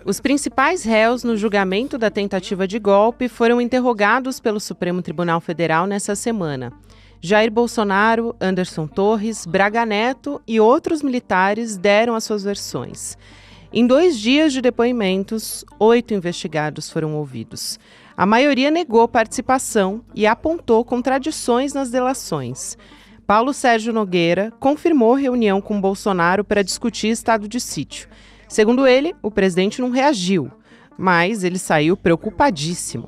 Os principais réus no julgamento da tentativa de golpe foram interrogados pelo Supremo Tribunal Federal nessa semana. Jair Bolsonaro, Anderson Torres, Braga Neto e outros militares deram as suas versões. Em 2 dias de depoimentos, 8 investigados foram ouvidos. A maioria negou participação e apontou contradições nas delações. Paulo Sérgio Nogueira confirmou reunião com Bolsonaro para discutir estado de sítio. Segundo ele, o presidente não reagiu, mas ele saiu preocupadíssimo.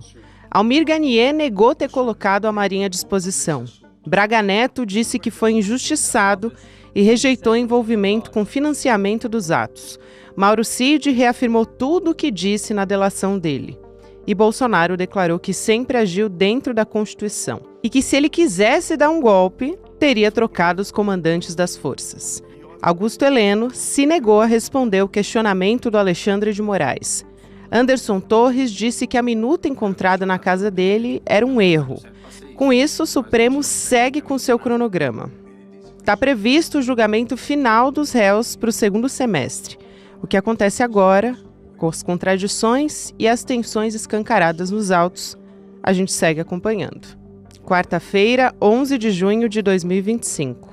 Almir Garnier negou ter colocado a Marinha à disposição. Braga Neto disse que foi injustiçado e rejeitou envolvimento com financiamento dos atos. Mauro Cid reafirmou tudo o que disse na delação dele. E Bolsonaro declarou que sempre agiu dentro da Constituição e que, se ele quisesse dar um golpe, teria trocado os comandantes das forças. Augusto Heleno se negou a responder o questionamento do Alexandre de Moraes. Anderson Torres disse que a minuta encontrada na casa dele era um erro. Com isso, o Supremo segue com seu cronograma. Está previsto o julgamento final dos réus para o segundo semestre. O que acontece agora, com as contradições e as tensões escancaradas nos autos, a gente segue acompanhando. Quarta-feira, 11 de junho de 2025.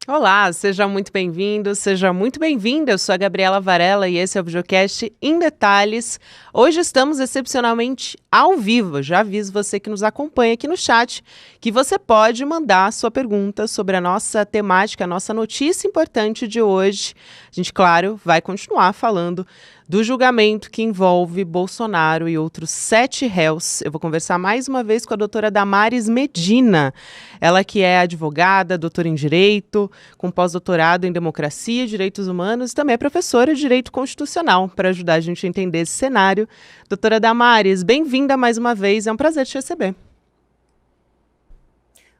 Olá, seja muito bem-vindo, seja muito bem-vinda. Eu sou a Gabriela Varela e esse é o videocast Em Detalhes. Hoje estamos excepcionalmente ao vivo. Já aviso você que nos acompanha aqui no chat que você pode mandar sua pergunta sobre a nossa temática, a nossa notícia importante de hoje. A gente, claro, vai continuar falando do julgamento que envolve Bolsonaro e outros 7 réus. Eu vou conversar mais uma vez com a doutora Damares Medina. Ela que é advogada, doutora em Direito, com pós-doutorado em Democracia e Direitos Humanos, e também é professora de Direito Constitucional, para ajudar a gente a entender esse cenário. Doutora Damares, bem-vinda mais uma vez, é um prazer te receber.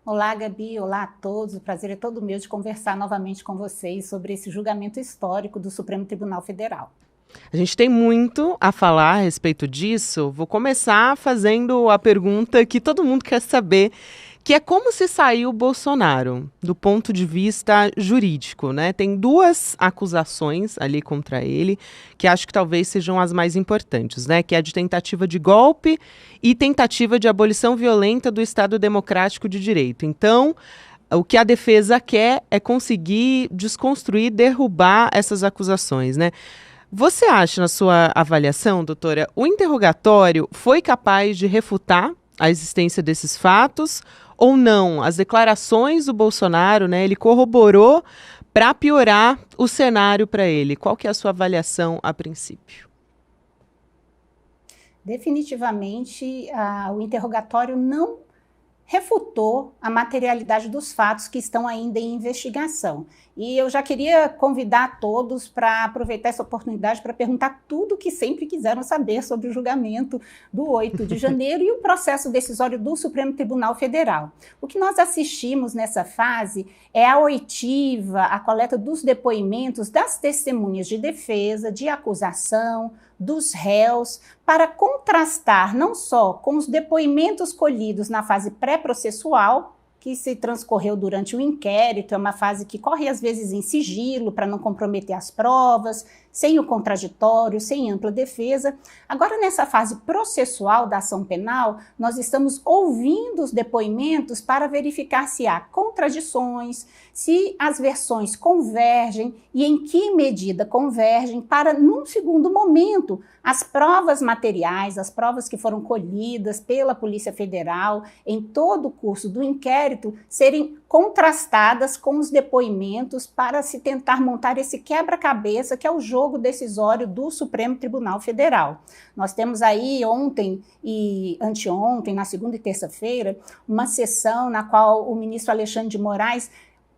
Olá, Gabi, olá a todos, o prazer é todo meu de conversar novamente com vocês sobre esse julgamento histórico do Supremo Tribunal Federal. A gente tem muito a falar a respeito disso. Vou começar fazendo a pergunta que todo mundo quer saber, que é como se saiu Bolsonaro do ponto de vista jurídico, né? Tem 2 acusações ali contra ele, que acho que talvez sejam as mais importantes, né? Que é a de tentativa de golpe e tentativa de abolição violenta do Estado Democrático de Direito. Então, o que a defesa quer é conseguir desconstruir, derrubar essas acusações, né? Você acha, na sua avaliação, doutora, o interrogatório foi capaz de refutar a existência desses fatos ou não? As declarações do Bolsonaro, né, ele corroborou para piorar o cenário para ele. Qual que é a sua avaliação a princípio? Definitivamente, o interrogatório não refutou a materialidade dos fatos que estão ainda em investigação. E eu já queria convidar todos para aproveitar essa oportunidade para perguntar tudo o que sempre quiseram saber sobre o julgamento do 8 de janeiro e o processo decisório do Supremo Tribunal Federal. O que nós assistimos nessa fase é a oitiva, a coleta dos depoimentos das testemunhas de defesa, de acusação, dos réus, para contrastar não só com os depoimentos colhidos na fase pré-processual, que se transcorreu durante o inquérito, é uma fase que corre às vezes em sigilo para não comprometer as provas, sem o contraditório, sem ampla defesa. Agora, nessa fase processual da ação penal, nós estamos ouvindo os depoimentos para verificar se há contradições, se as versões convergem e em que medida convergem, para, num segundo momento, as provas materiais, as provas que foram colhidas pela Polícia Federal em todo o curso do inquérito, serem contrastadas com os depoimentos para se tentar montar esse quebra-cabeça que é o jogo decisório do Supremo Tribunal Federal. Nós temos aí ontem e anteontem, na segunda e terça-feira, uma sessão na qual o ministro Alexandre de Moraes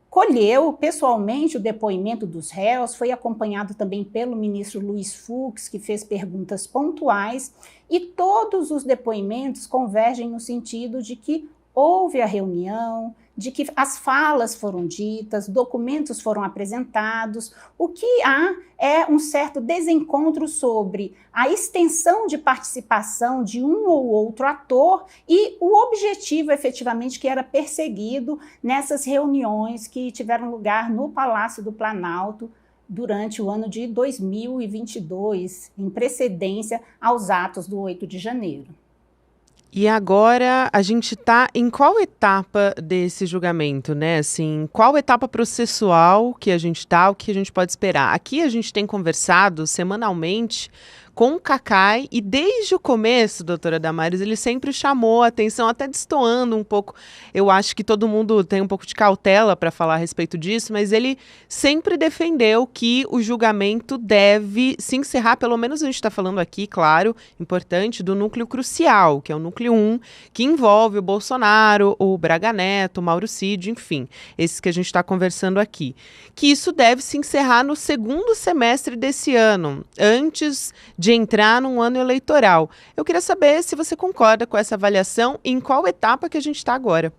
colheu pessoalmente o depoimento dos réus, foi acompanhado também pelo ministro Luiz Fux, que fez perguntas pontuais, e todos os depoimentos convergem no sentido de que houve a reunião, de que as falas foram ditas, documentos foram apresentados. O que há é um certo desencontro sobre a extensão de participação de um ou outro ator e o objetivo, efetivamente, que era perseguido nessas reuniões que tiveram lugar no Palácio do Planalto durante o ano de 2022, em precedência aos atos do 8 de janeiro. E agora a gente está em qual etapa desse julgamento, né? Assim, qual etapa processual que a gente está, o que a gente pode esperar? Aqui a gente tem conversado semanalmente com o Cacai e desde o começo, doutora Damares, ele sempre chamou a atenção, até destoando um pouco. Eu acho que todo mundo tem um pouco de cautela para falar a respeito disso, mas ele sempre defendeu que o julgamento deve se encerrar, pelo menos a gente está falando aqui, claro, importante, do núcleo crucial, que é o núcleo 1, que envolve o Bolsonaro, o Braga Neto, o Mauro Cid, enfim, esses que a gente está conversando aqui. Que isso deve se encerrar no segundo semestre desse ano, antes de entrar num ano eleitoral. Eu queria saber se você concorda com essa avaliação e em qual etapa que a gente está agora.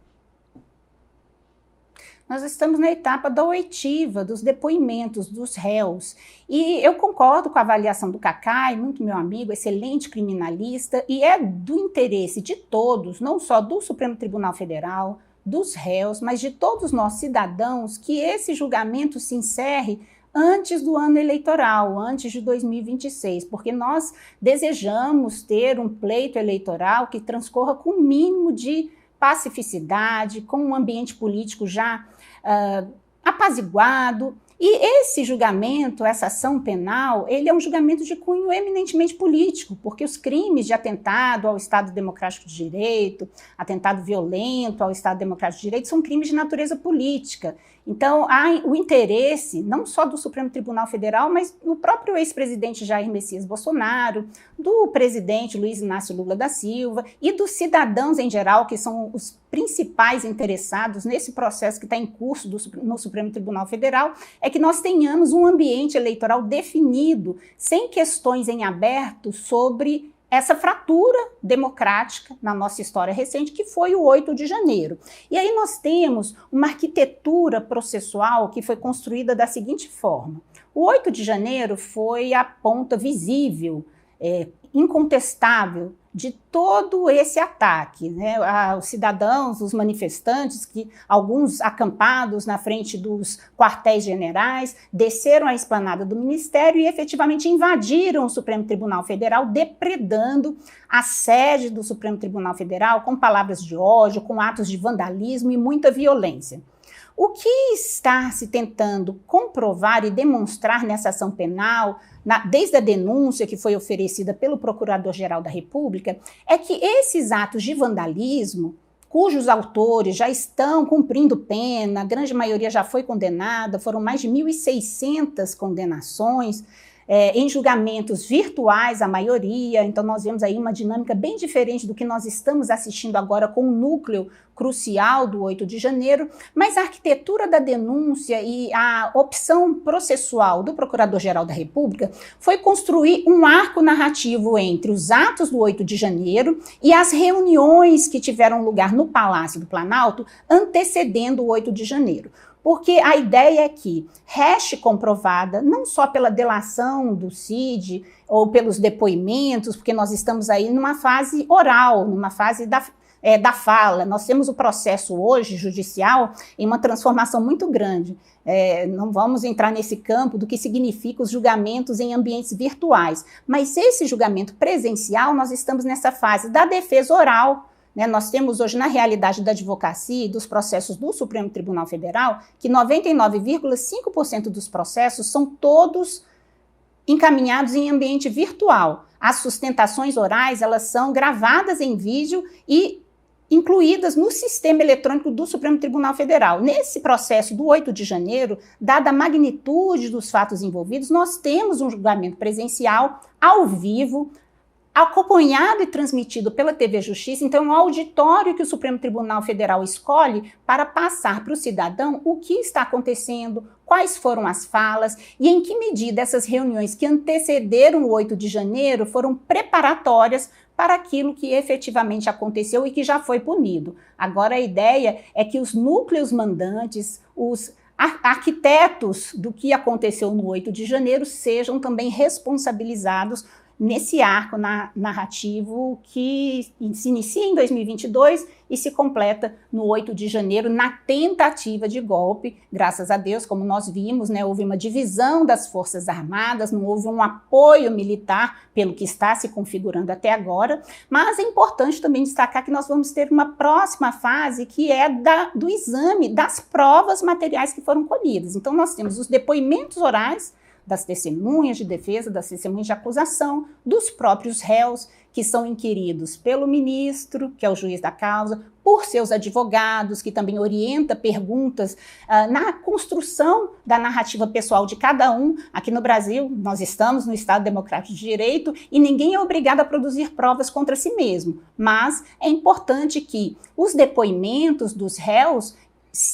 Nós estamos na etapa da oitiva, dos depoimentos dos réus. E eu concordo com a avaliação do Cacai, muito meu amigo, excelente criminalista, e é do interesse de todos, não só do Supremo Tribunal Federal, dos réus, mas de todos nós cidadãos, que esse julgamento se encerre antes do ano eleitoral, antes de 2026, porque nós desejamos ter um pleito eleitoral que transcorra com o mínimo de pacificidade, com um ambiente político já apaziguado. E esse julgamento, essa ação penal, ele é um julgamento de cunho eminentemente político, porque os crimes de atentado ao Estado Democrático de Direito, atentado violento ao Estado Democrático de Direito, são crimes de natureza política. Então, há o interesse, não só do Supremo Tribunal Federal, mas do próprio ex-presidente Jair Messias Bolsonaro, do presidente Luiz Inácio Lula da Silva e dos cidadãos em geral, que são os principais interessados nesse processo que está em curso no Supremo Tribunal Federal, é que nós tenhamos um ambiente eleitoral definido, sem questões em aberto sobre essa fratura democrática na nossa história recente, que foi o 8 de janeiro. E aí nós temos uma arquitetura processual que foi construída da seguinte forma. O 8 de janeiro foi a ponta visível, incontestável, de todo esse ataque, né? Os cidadãos, os manifestantes, que alguns acampados na frente dos quartéis generais, desceram à esplanada do Ministério e efetivamente invadiram o Supremo Tribunal Federal, depredando a sede do Supremo Tribunal Federal com palavras de ódio, com atos de vandalismo e muita violência. O que está se tentando comprovar e demonstrar nessa ação penal, desde a denúncia que foi oferecida pelo Procurador-Geral da República, é que esses atos de vandalismo, cujos autores já estão cumprindo pena, a grande maioria já foi condenada, foram mais de 1.600 condenações, em julgamentos virtuais, a maioria. Então nós vemos aí uma dinâmica bem diferente do que nós estamos assistindo agora com o núcleo crucial do 8 de janeiro, mas a arquitetura da denúncia e a opção processual do Procurador-Geral da República foi construir um arco narrativo entre os atos do 8 de janeiro e as reuniões que tiveram lugar no Palácio do Planalto antecedendo o 8 de janeiro. Porque a ideia é que reste comprovada, não só pela delação do Cid ou pelos depoimentos, porque nós estamos aí numa fase oral, numa fase da fala. Nós temos o processo hoje judicial em uma transformação muito grande. Não vamos entrar nesse campo do que significa os julgamentos em ambientes virtuais, mas esse julgamento presencial, nós estamos nessa fase da defesa oral. Nós temos hoje, na realidade da advocacia e dos processos do Supremo Tribunal Federal, que 99,5% dos processos são todos encaminhados em ambiente virtual. As sustentações orais, elas são gravadas em vídeo e incluídas no sistema eletrônico do Supremo Tribunal Federal. Nesse processo do 8 de janeiro, dada a magnitude dos fatos envolvidos, nós temos um julgamento presencial, ao vivo, acompanhado e transmitido pela TV Justiça. Então, é um auditório que o Supremo Tribunal Federal escolhe para passar para o cidadão o que está acontecendo, quais foram as falas e em que medida essas reuniões que antecederam o 8 de janeiro foram preparatórias para aquilo que efetivamente aconteceu e que já foi punido. Agora a ideia é que os núcleos mandantes, os arquitetos do que aconteceu no 8 de janeiro sejam também responsabilizados nesse arco narrativo que se inicia em 2022 e se completa no 8 de janeiro, na tentativa de golpe. Graças a Deus, como nós vimos, né, houve uma divisão das Forças Armadas, não houve um apoio militar pelo que está se configurando até agora, mas é importante também destacar que nós vamos ter uma próxima fase que é do exame das provas materiais que foram colhidas. Então nós temos os depoimentos orais das testemunhas de defesa, das testemunhas de acusação, dos próprios réus, que são inquiridos pelo ministro, que é o juiz da causa, por seus advogados, que também orienta perguntas na construção da narrativa pessoal de cada um. Aqui no Brasil, nós estamos no Estado Democrático de Direito e ninguém é obrigado a produzir provas contra si mesmo. Mas é importante que os depoimentos dos réus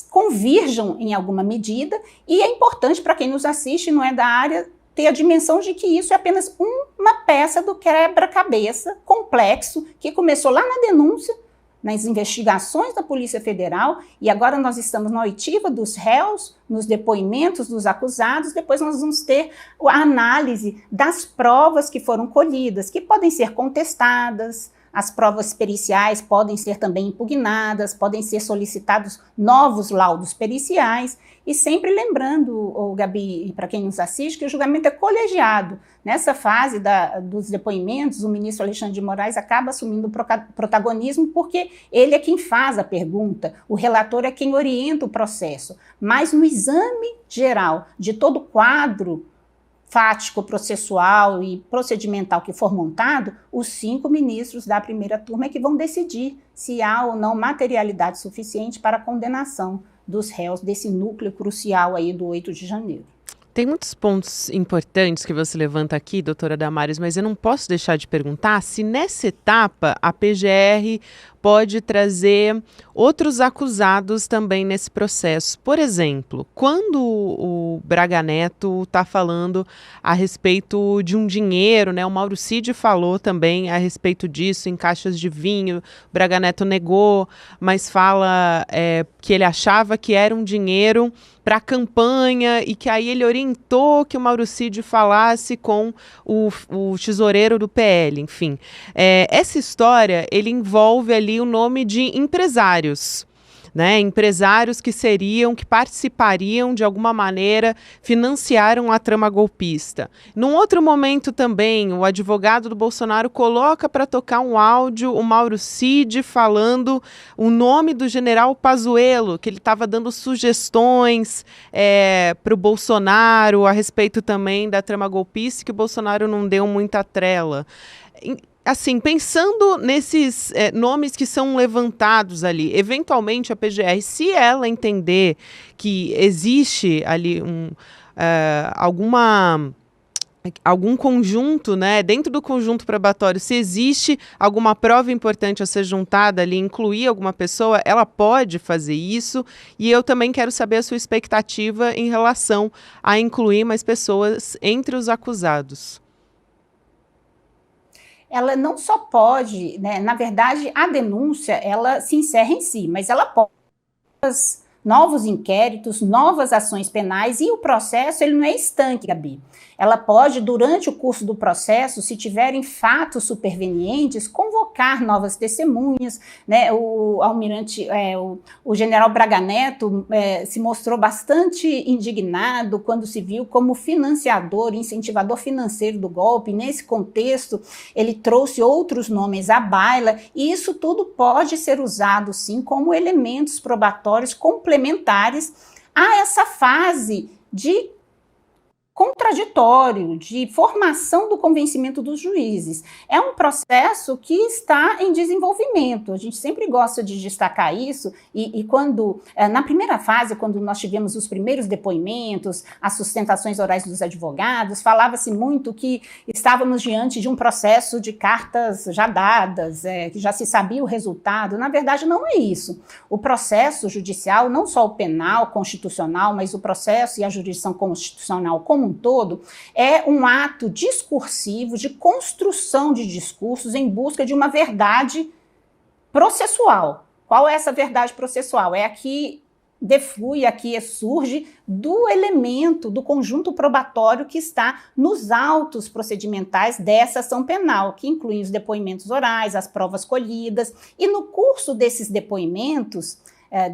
convirjam em alguma medida, e é importante para quem nos assiste, não é da área, ter a dimensão de que isso é apenas uma peça do quebra-cabeça complexo que começou lá na denúncia, nas investigações da Polícia Federal, e agora nós estamos na oitiva dos réus, nos depoimentos dos acusados. Depois nós vamos ter a análise das provas que foram colhidas, que podem ser contestadas. As provas periciais podem ser também impugnadas, podem ser solicitados novos laudos periciais, e sempre lembrando, Gabi, e para quem nos assiste, que o julgamento é colegiado. Nessa fase dos depoimentos, o ministro Alexandre de Moraes acaba assumindo o protagonismo porque ele é quem faz a pergunta, o relator é quem orienta o processo, mas no exame geral de todo o quadro fático, processual e procedimental que for montado, os 5 ministros da primeira turma é que vão decidir se há ou não materialidade suficiente para a condenação dos réus desse núcleo crucial aí do 8 de janeiro. Tem muitos pontos importantes que você levanta aqui, doutora Damares, mas eu não posso deixar de perguntar se nessa etapa a PGR pode trazer outros acusados também nesse processo. Por exemplo, quando o Braga Neto está falando a respeito de um dinheiro, né? O Mauro Cid falou também a respeito disso em caixas de vinho. O Braga Neto negou, mas fala que ele achava que era um dinheiro para a campanha e que aí ele orientou que o Mauro Cid falasse com o tesoureiro do PL, enfim. Essa história, ele envolve ali o nome de empresários, né? Empresários que participariam de alguma maneira, financiaram a trama golpista. Num outro momento também, o advogado do Bolsonaro coloca para tocar um áudio o Mauro Cid falando o nome do general Pazuello, que ele estava dando sugestões para o Bolsonaro a respeito também da trama golpista, que o Bolsonaro não deu muita trela. Assim, pensando nesses nomes que são levantados ali, eventualmente a PGR, se ela entender que existe ali algum conjunto, né, dentro do conjunto probatório, se existe alguma prova importante a ser juntada ali, incluir alguma pessoa, ela pode fazer isso. E eu também quero saber a sua expectativa em relação a incluir mais pessoas entre os acusados. Ela não só pode, né, na verdade, a denúncia, ela se encerra em si, mas ela pode novos inquéritos, novas ações penais, e o processo ele não é estanque, Gabi. Ela pode, durante o curso do processo, se tiverem fatos supervenientes, convocar novas testemunhas, né? O general Braga Neto se mostrou bastante indignado quando se viu como financiador, incentivador financeiro do golpe. Nesse contexto, ele trouxe outros nomes à baila, e isso tudo pode ser usado, sim, como elementos probatórios complementares a essa fase de contraditório, de formação do convencimento dos juízes. É um processo que está em desenvolvimento. A gente sempre gosta de destacar isso, e quando, na primeira fase, quando nós tivemos os primeiros depoimentos, as sustentações orais dos advogados, falava-se muito que estávamos diante de um processo de cartas já dadas, que já se sabia o resultado. Na verdade, não é isso. O processo judicial, não só o penal, constitucional, mas o processo e a jurisdição constitucional como um todo, todo, é um ato discursivo de construção de discursos em busca de uma verdade processual. Qual é essa verdade processual? É a que deflui, a que surge do elemento, do conjunto probatório que está nos autos procedimentais dessa ação penal, que incluem os depoimentos orais, as provas colhidas, e no curso desses depoimentos,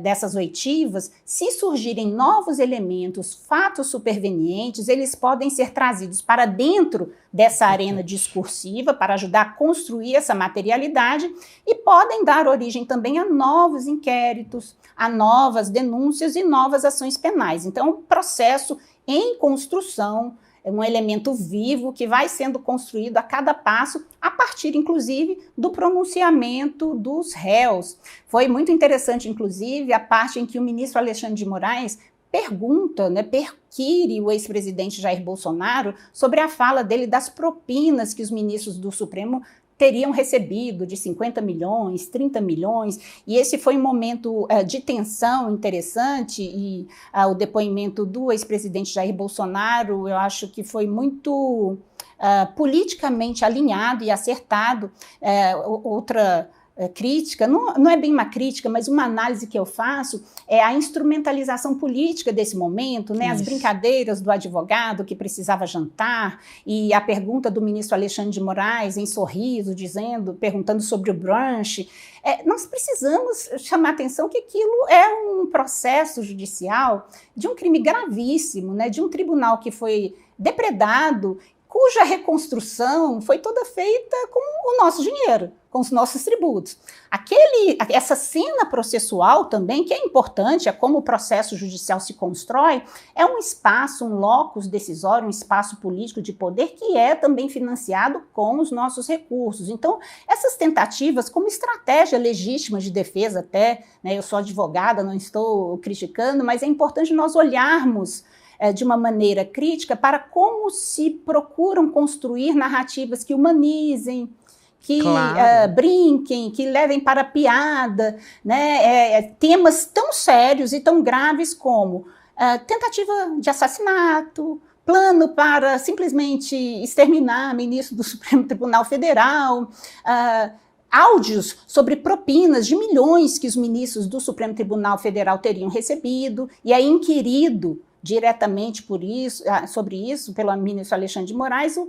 dessas oitivas, se surgirem novos elementos, fatos supervenientes, eles podem ser trazidos para dentro dessa arena discursiva para ajudar a construir essa materialidade e podem dar origem também a novos inquéritos, a novas denúncias e novas ações penais. Então, um processo em construção, é um elemento vivo que vai sendo construído a cada passo, a partir, inclusive, do pronunciamento dos réus. Foi muito interessante, inclusive, a parte em que o ministro Alexandre de Moraes pergunta, perquire o ex-presidente Jair Bolsonaro sobre a fala dele das propinas que os ministros do Supremo teriam recebido de 50 milhões, 30 milhões, e esse foi um momento de tensão interessante, e o depoimento do ex-presidente Jair Bolsonaro, eu acho que foi muito politicamente alinhado e acertado. Outra crítica, não é bem uma crítica, mas uma análise que eu faço é a instrumentalização política desse momento, as brincadeiras do advogado que precisava jantar, e a pergunta do ministro Alexandre de Moraes em sorriso, perguntando sobre o brunch. Nós precisamos chamar a atenção que aquilo é um processo judicial de um crime gravíssimo, de um tribunal que foi depredado, cuja reconstrução foi toda feita com o nosso dinheiro, com os nossos tributos. Essa cena processual também, que é importante, é como o processo judicial se constrói, é um espaço, um locus decisório, um espaço político de poder que é também financiado com os nossos recursos. Então, essas tentativas, como estratégia legítima de defesa até, eu sou advogada, não estou criticando, mas é importante nós olharmos de uma maneira crítica para como se procuram construir narrativas que humanizem, que brinquem, que levem para a piada, temas tão sérios e tão graves como tentativa de assassinato, plano para simplesmente exterminar ministro do Supremo Tribunal Federal, áudios sobre propinas de milhões que os ministros do Supremo Tribunal Federal teriam recebido, e aí inquirido diretamente sobre isso pelo ministro Alexandre de Moraes. O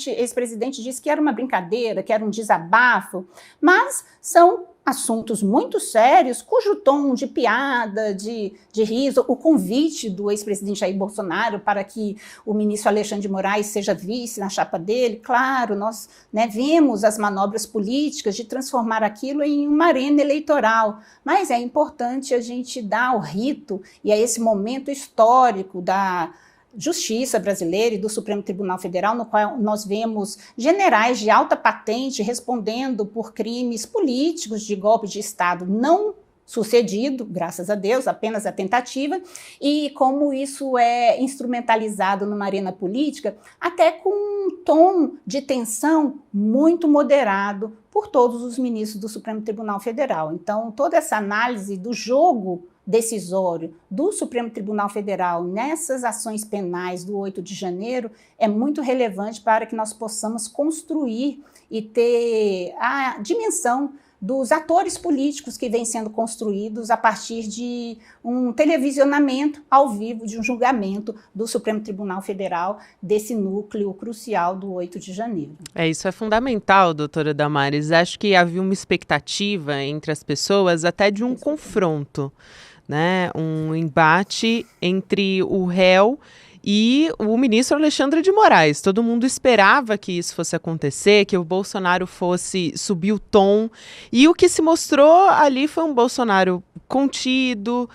ex-presidente disse que era uma brincadeira, que era um desabafo, mas são assuntos muito sérios, cujo tom de piada, de riso, o convite do ex-presidente Jair Bolsonaro para que o ministro Alexandre de Moraes seja vice na chapa dele. Claro, nós vemos as manobras políticas de transformar aquilo em uma arena eleitoral, mas é importante a gente dar o rito e a esse momento histórico da Justiça brasileira e do Supremo Tribunal Federal, no qual nós vemos generais de alta patente respondendo por crimes políticos de golpe de Estado não sucedido, graças a Deus, apenas a tentativa, e como isso é instrumentalizado numa arena política, até com um tom de tensão muito moderado por todos os ministros do Supremo Tribunal Federal. Então, toda essa análise do jogo decisório do Supremo Tribunal Federal nessas ações penais do 8 de janeiro é muito relevante para que nós possamos construir e ter a dimensão dos atores políticos que vêm sendo construídos a partir de um televisionamento ao vivo, de um julgamento do Supremo Tribunal Federal, desse núcleo crucial do 8 de janeiro. Isso é fundamental, doutora Damares. Acho que havia uma expectativa entre as pessoas até de um confronto, um embate entre o réu e o ministro Alexandre de Moraes. Todo mundo esperava que isso fosse acontecer, que o Bolsonaro fosse subir o tom, e o que se mostrou ali foi um Bolsonaro contido,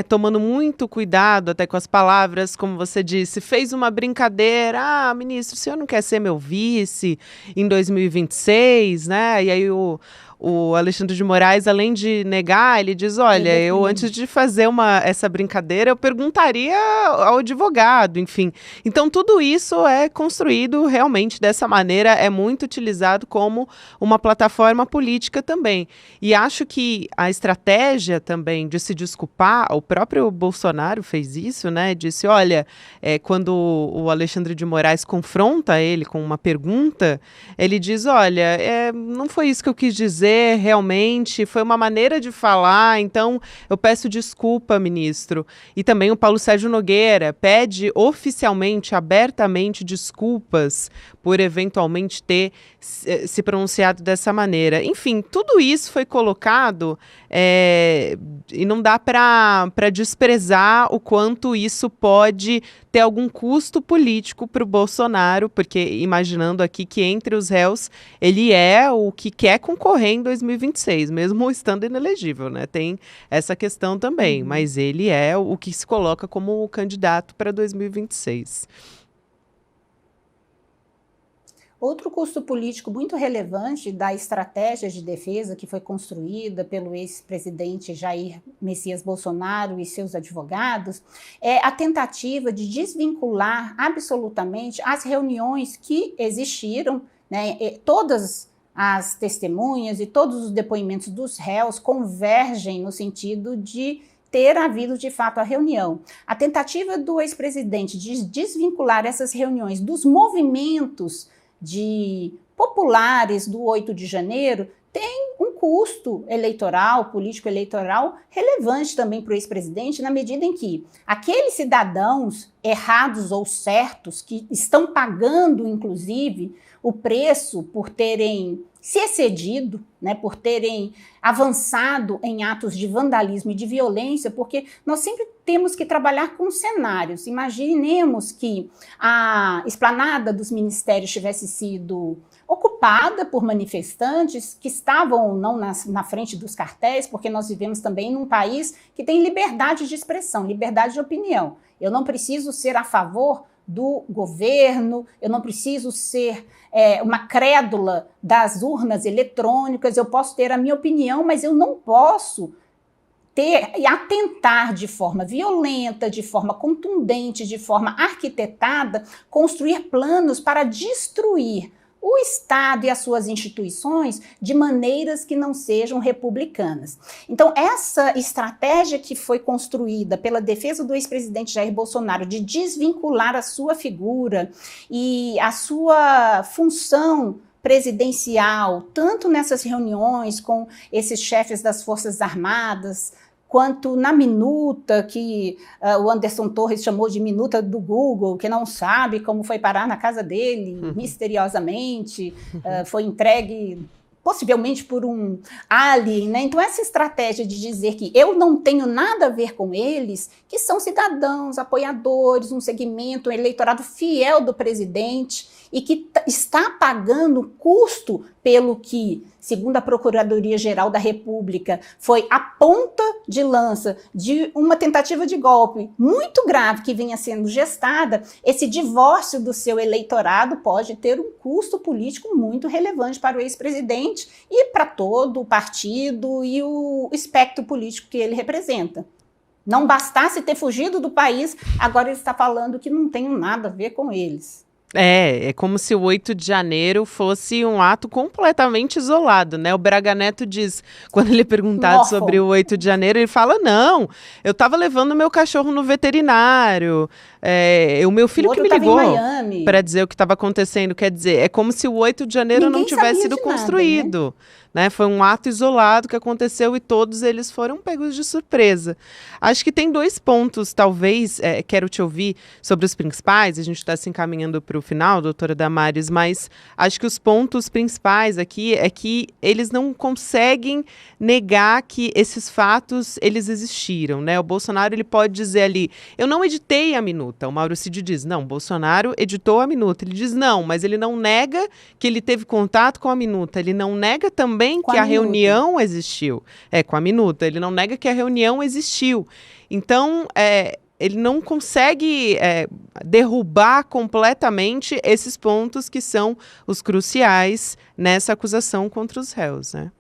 tomando muito cuidado até com as palavras, como você disse, fez uma brincadeira: ministro, o senhor não quer ser meu vice em 2026, E aí o o Alexandre de Moraes, além de negar, ele diz, olha, eu antes de fazer essa brincadeira, eu perguntaria ao advogado, enfim. Então, tudo isso é construído realmente dessa maneira, é muito utilizado como uma plataforma política também. E acho que a estratégia também de se desculpar, o próprio Bolsonaro fez isso, né? Disse, olha, quando o Alexandre de Moraes confronta ele com uma pergunta, ele diz, olha, não foi isso que eu quis dizer, realmente, foi uma maneira de falar, então eu peço desculpa, ministro. E também o Paulo Sérgio Nogueira pede oficialmente, abertamente, desculpas por eventualmente ter se pronunciado dessa maneira. Enfim, tudo isso foi colocado e não dá para desprezar o quanto isso pode ter algum custo político para o Bolsonaro, porque imaginando aqui que entre os réus ele é o que quer concorrer em 2026, mesmo estando inelegível, né? Tem essa questão também, mas ele é o que se coloca como o candidato para 2026. Outro custo político muito relevante da estratégia de defesa que foi construída pelo ex-presidente Jair Messias Bolsonaro e seus advogados é a tentativa de desvincular absolutamente as reuniões que existiram, né, todas as testemunhas e todos os depoimentos dos réus convergem no sentido de ter havido de fato a reunião. A tentativa do ex-presidente de desvincular essas reuniões dos movimentos populares do 8 de janeiro tem um custo eleitoral, político-eleitoral, relevante também para o ex-presidente, na medida em que aqueles cidadãos errados ou certos, que estão pagando, inclusive, o preço por terem se excedido, né, por terem avançado em atos de vandalismo e de violência, porque nós sempre temos que trabalhar com cenários. Imaginemos que a esplanada dos ministérios tivesse sido ocupada por manifestantes que estavam ou não na frente dos quartéis, porque nós vivemos também num país que tem liberdade de expressão, liberdade de opinião. Eu não preciso ser a favor do governo, eu não preciso ser uma crédula das urnas eletrônicas, eu posso ter a minha opinião, mas eu não posso ter e atentar de forma violenta, de forma contundente, de forma arquitetada, construir planos para destruir o Estado e as suas instituições de maneiras que não sejam republicanas. Então, essa estratégia que foi construída pela defesa do ex-presidente Jair Bolsonaro de desvincular a sua figura e a sua função presidencial, tanto nessas reuniões com esses chefes das Forças Armadas, quanto na minuta, que o Anderson Torres chamou de minuta do Google, que não sabe como foi parar na casa dele, misteriosamente, foi entregue possivelmente por um alien, né? Então essa estratégia de dizer que eu não tenho nada a ver com eles, que são cidadãos, apoiadores, um segmento, um eleitorado fiel do presidente e que está pagando custo pelo que, segundo a Procuradoria-Geral da República, foi a ponta de lança de uma tentativa de golpe muito grave que vinha sendo gestada, esse divórcio do seu eleitorado pode ter um custo político muito relevante para o ex-presidente e para todo o partido e o espectro político que ele representa. Não bastasse ter fugido do país, agora ele está falando que não tem nada a ver com eles. É como se o 8 de janeiro fosse um ato completamente isolado, né? O Braga Neto diz, quando ele é perguntado sobre o 8 de janeiro, ele fala, não, eu estava levando meu cachorro no veterinário, o meu filho que me ligou para dizer o que estava acontecendo, quer dizer, é como se o 8 de janeiro não tivesse sido construído. Né? Foi um ato isolado que aconteceu e todos eles foram pegos de surpresa. Acho que tem 2 pontos, talvez, quero te ouvir sobre os principais, a gente está se encaminhando para o final, doutora Damares, mas acho que os pontos principais aqui é que eles não conseguem negar que esses fatos, eles existiram, né? O Bolsonaro, ele pode dizer ali, eu não editei a minuta, o Mauro Cid diz, não, Bolsonaro editou a minuta, ele diz não, mas ele não nega que ele teve contato com a minuta, ele não nega também que a reunião existiu. Com a minuta. Ele não nega que a reunião existiu. Então, ele não consegue derrubar completamente esses pontos que são os cruciais nessa acusação contra os réus, né?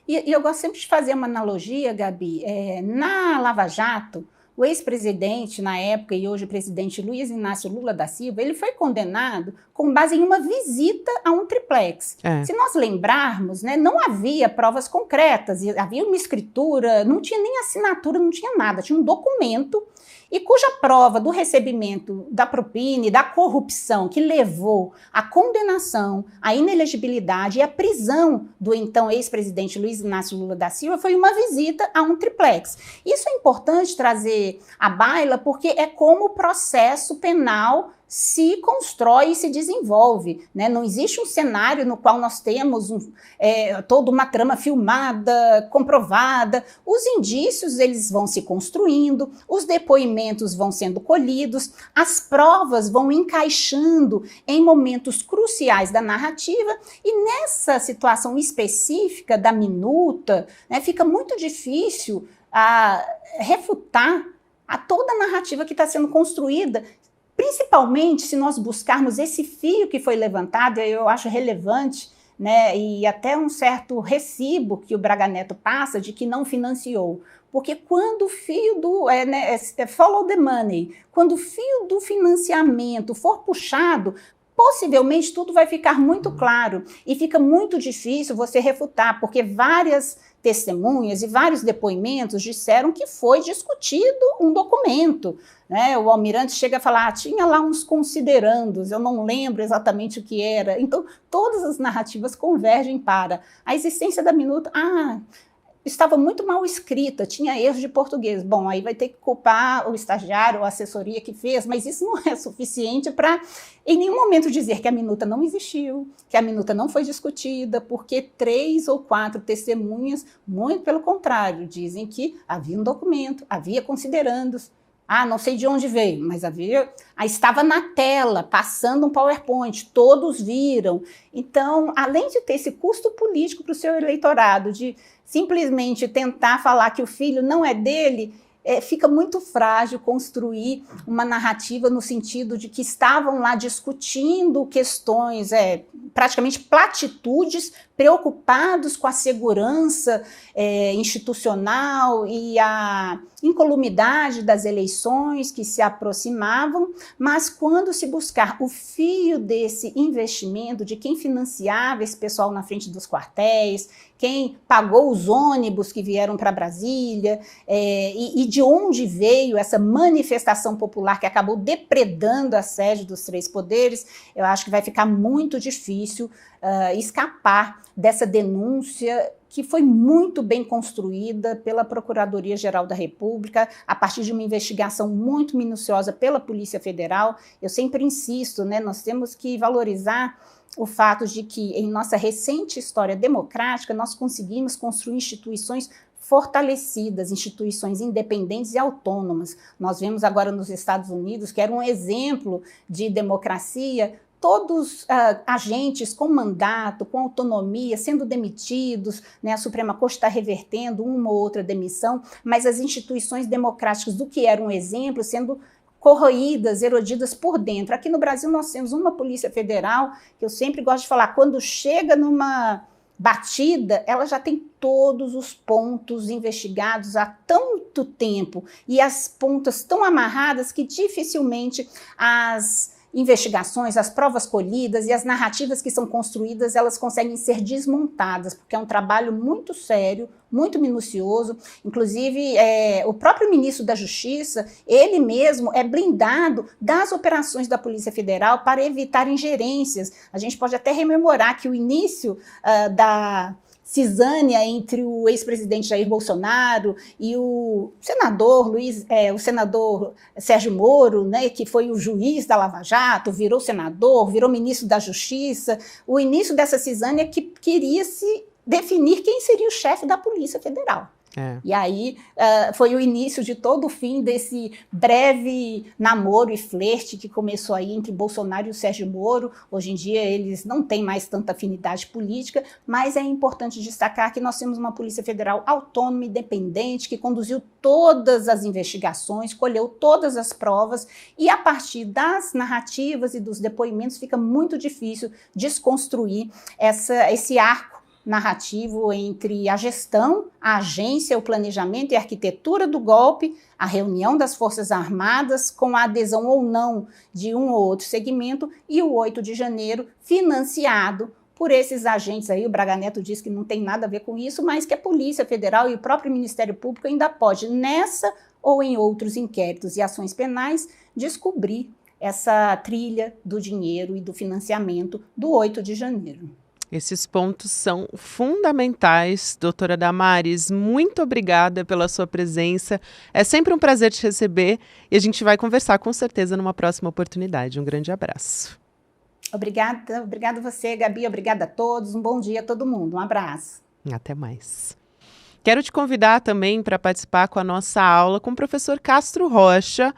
E eu gosto sempre de fazer uma analogia, Gabi. Na Lava Jato, o ex-presidente, na época, e hoje presidente Luiz Inácio Lula da Silva, ele foi condenado com base em uma visita a um triplex. Se nós lembrarmos, né, não havia provas concretas, havia uma escritura, não tinha nem assinatura, não tinha nada, tinha um documento e cuja prova do recebimento da propina e da corrupção que levou à condenação, à inelegibilidade e à prisão do então ex-presidente Luiz Inácio Lula da Silva foi uma visita a um triplex. Isso é importante trazer à baila porque é como o processo penal se constrói e se desenvolve, né? Não existe um cenário no qual nós temos toda uma trama filmada, comprovada. Os indícios eles vão se construindo, os depoimentos vão sendo colhidos, as provas vão encaixando em momentos cruciais da narrativa e nessa situação específica da minuta, né, fica muito difícil refutar a toda a narrativa que está sendo construída. Principalmente se nós buscarmos esse fio que foi levantado, eu acho relevante, né, e até um certo recibo que o Braga Neto passa de que não financiou. Porque quando o fio follow the money, quando o fio do financiamento for puxado, possivelmente tudo vai ficar muito claro e fica muito difícil você refutar, porque várias testemunhas e vários depoimentos disseram que foi discutido um documento, né? O almirante chega a falar, tinha lá uns considerandos, eu não lembro exatamente o que era. Então, todas as narrativas convergem para a existência da minuta. Estava muito mal escrita, tinha erros de português. Bom, aí vai ter que culpar o estagiário ou a assessoria que fez, mas isso não é suficiente para, em nenhum momento, dizer que a minuta não existiu, que a minuta não foi discutida, porque 3 ou 4 testemunhas, muito pelo contrário, dizem que havia um documento, havia considerandos. Não sei de onde veio, mas estava na tela, passando um PowerPoint, todos viram. Então, além de ter esse custo político para o seu eleitorado, de simplesmente tentar falar que o filho não é dele, fica muito frágil construir uma narrativa no sentido de que estavam lá discutindo questões, praticamente platitudes, preocupados com a segurança institucional e a incolumidade das eleições que se aproximavam, mas quando se buscar o fio desse investimento, de quem financiava esse pessoal na frente dos quartéis, quem pagou os ônibus que vieram para Brasília, e de onde veio essa manifestação popular que acabou depredando a sede dos 3 poderes, eu acho que vai ficar muito difícil escapar dessa denúncia que foi muito bem construída pela Procuradoria-Geral da República, a partir de uma investigação muito minuciosa pela Polícia Federal. Eu sempre insisto, né, nós temos que valorizar o fato de que, em nossa recente história democrática, nós conseguimos construir instituições fortalecidas, instituições independentes e autônomas. Nós vemos agora nos Estados Unidos, que era um exemplo de democracia, todos agentes com mandato, com autonomia, sendo demitidos, né? A Suprema Corte está revertendo uma ou outra demissão, mas as instituições democráticas do que era um exemplo sendo corroídas, erodidas por dentro. Aqui no Brasil nós temos uma Polícia Federal, que eu sempre gosto de falar, quando chega numa batida, ela já tem todos os pontos investigados há tanto tempo e as pontas tão amarradas que dificilmente as investigações, as provas colhidas e as narrativas que são construídas, elas conseguem ser desmontadas, porque é um trabalho muito sério, muito minucioso. Inclusive, o próprio ministro da Justiça, ele mesmo é blindado das operações da Polícia Federal para evitar ingerências. A gente pode até rememorar que o início da cisânia entre o ex-presidente Jair Bolsonaro e o senador o senador Sérgio Moro, né, que foi o juiz da Lava Jato, virou senador, virou ministro da Justiça, o início dessa cisânia que queria se definir quem seria o chefe da Polícia Federal. E aí foi o início de todo o fim desse breve namoro e flerte que começou aí entre Bolsonaro e o Sérgio Moro. Hoje em dia eles não têm mais tanta afinidade política, mas é importante destacar que nós temos uma Polícia Federal autônoma, independente, que conduziu todas as investigações, colheu todas as provas e a partir das narrativas e dos depoimentos fica muito difícil desconstruir esse arco narrativo entre a gestão, a agência, o planejamento e a arquitetura do golpe, a reunião das Forças Armadas com a adesão ou não de um ou outro segmento e o 8 de janeiro financiado por esses agentes aí. O Braga Neto diz que não tem nada a ver com isso, mas que a Polícia Federal e o próprio Ministério Público ainda pode, nessa ou em outros inquéritos e ações penais, descobrir essa trilha do dinheiro e do financiamento do 8 de janeiro. Esses pontos são fundamentais, doutora Damares. Muito obrigada pela sua presença. É sempre um prazer te receber e a gente vai conversar com certeza numa próxima oportunidade. Um grande abraço. Obrigada você, Gabi. Obrigada a todos. Um bom dia a todo mundo. Um abraço. Até mais. Quero te convidar também para participar com a nossa aula com o professor Castro Rocha,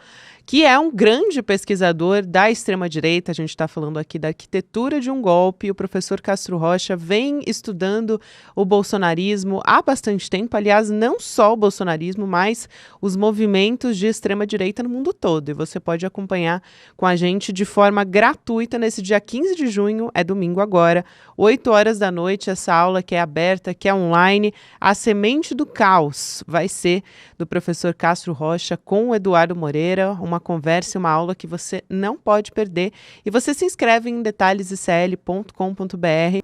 que é um grande pesquisador da extrema-direita. A gente está falando aqui da arquitetura de um golpe. O professor Castro Rocha vem estudando o bolsonarismo há bastante tempo. Aliás, não só o bolsonarismo, mas os movimentos de extrema-direita no mundo todo. E você pode acompanhar com a gente de forma gratuita nesse dia 15 de junho, é domingo agora, 8 horas da noite, essa aula que é aberta, que é online. A Semente do Caos vai ser do professor Castro Rocha com o Eduardo Moreira, uma conversa e uma aula que você não pode perder. E você se inscreve em detalhesicl.com.br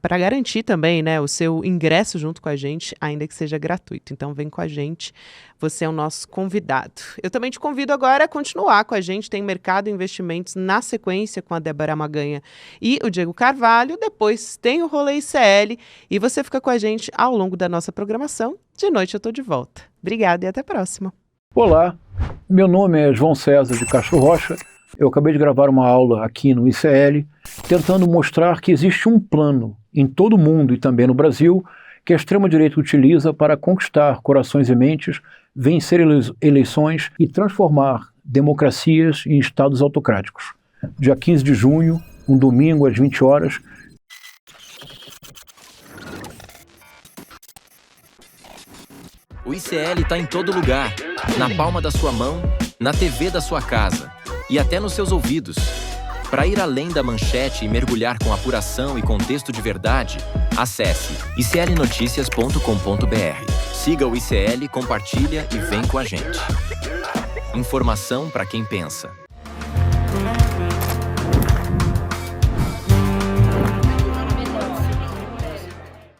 para garantir também, né, o seu ingresso junto com a gente, ainda que seja gratuito. Então vem com a gente, você é o nosso convidado. Eu também te convido agora a continuar com a gente. Tem Mercado e Investimentos na sequência com a Débora Maganha e o Diego Carvalho. Depois tem o Rolê ICL e você fica com a gente ao longo da nossa programação. De noite eu estou de volta. Obrigada e até a próxima. Olá, meu nome é João César de Castro Rocha. Eu acabei de gravar uma aula aqui no ICL, tentando mostrar que existe um plano em todo o mundo e também no Brasil que a extrema-direita utiliza para conquistar corações e mentes, vencer eleições e transformar democracias em estados autocráticos. Dia 15 de junho, um domingo às 20 horas, O ICL está em todo lugar, na palma da sua mão, na TV da sua casa e até nos seus ouvidos. Para ir além da manchete e mergulhar com apuração e contexto de verdade, acesse iclnoticias.com.br. Siga o ICL, compartilha e vem com a gente. Informação para quem pensa.